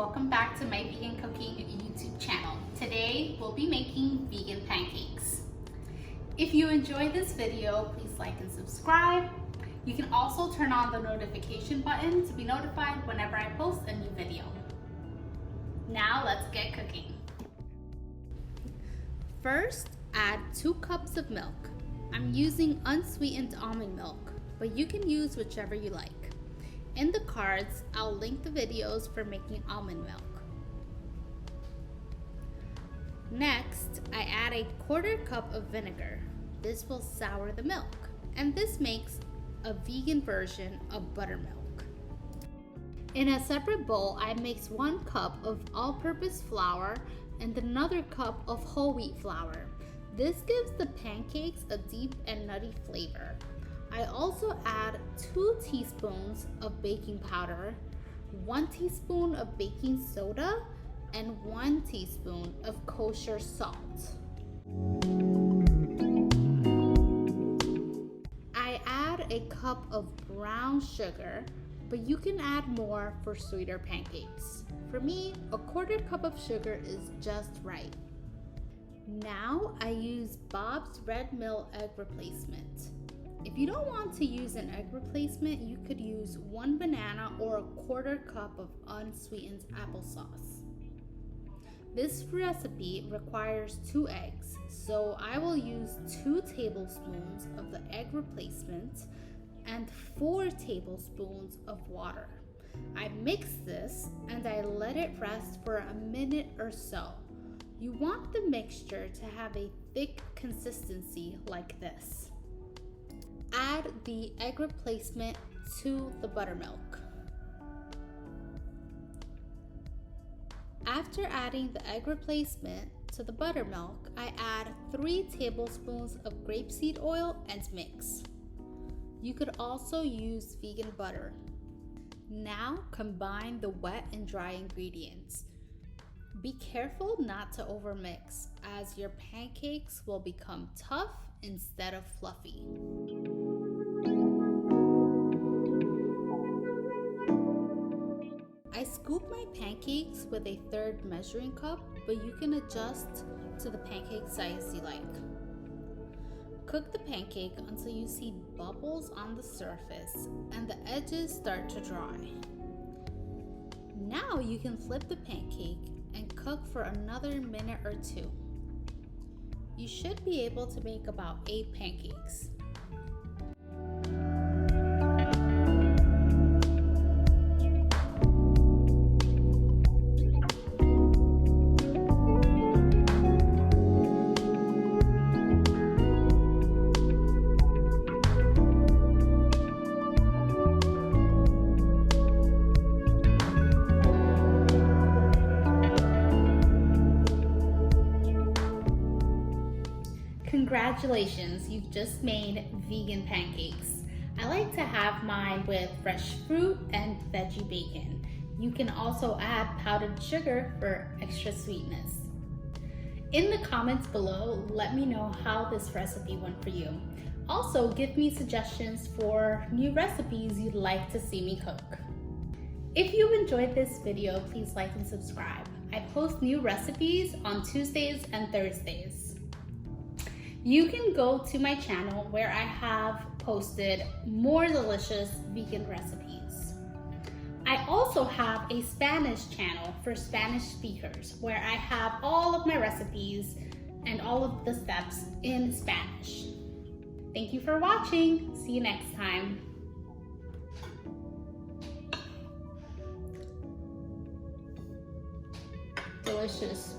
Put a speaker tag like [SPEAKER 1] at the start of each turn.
[SPEAKER 1] welcome back to my vegan cooking YouTube channel. Today we'll be making vegan pancakes. If you enjoyed this video, please like and subscribe. You can also turn on the notification button to be notified whenever I post a new video. Now let's get cooking. First, add 2 cups of milk. I'm using unsweetened almond milk, but you can use whichever you like. In the cards, I'll link the videos for making almond milk. Next, I add a 1/4 cup of vinegar. This will sour the milk, and this makes a vegan version of buttermilk. In a separate bowl, I mix 1 cup of all-purpose flour and another cup of whole wheat flour. This gives the pancakes a deep and nutty flavor. I also add 2 teaspoons of baking powder, 1 teaspoon of baking soda, and 1 teaspoon of kosher salt. I add a cup of brown sugar, but you can add more for sweeter pancakes. For me, a 1/4 cup of sugar is just right. Now I use Bob's Red Mill egg replacement. If you don't want to use an egg replacement, you could use 1 banana or a 1/4 cup of unsweetened applesauce. This recipe requires 2 eggs, so I will use 2 tablespoons of the egg replacement and 4 tablespoons of water. I mix this and I let it rest for a minute or so. You want the mixture to have a thick consistency like this. Add the egg replacement to the buttermilk. After adding the egg replacement to the buttermilk, I add 3 tablespoons of grapeseed oil and mix. You could also use vegan butter. Now combine the wet and dry ingredients. Be careful not to overmix, as your pancakes will become tough instead of fluffy. I scoop my pancakes with a 1/3 measuring cup, but you can adjust to the pancake size you like. Cook the pancake until you see bubbles on the surface and the edges start to dry. Now you can flip the pancake and cook for another minute or 2. You should be able to make about 8 pancakes. Congratulations, you've just made vegan pancakes. I like to have mine with fresh fruit and veggie bacon. You can also add powdered sugar for extra sweetness. In the comments below, let me know how this recipe went for you. Also, give me suggestions for new recipes you'd like to see me cook. If you enjoyed this video, please like and subscribe. I post new recipes on Tuesdays and Thursdays. You can go to my channel where I have posted more delicious vegan recipes. I also have a Spanish channel for Spanish speakers where I have all of my recipes and all of the steps in Spanish. Thank you for watching. See you next time. Delicious.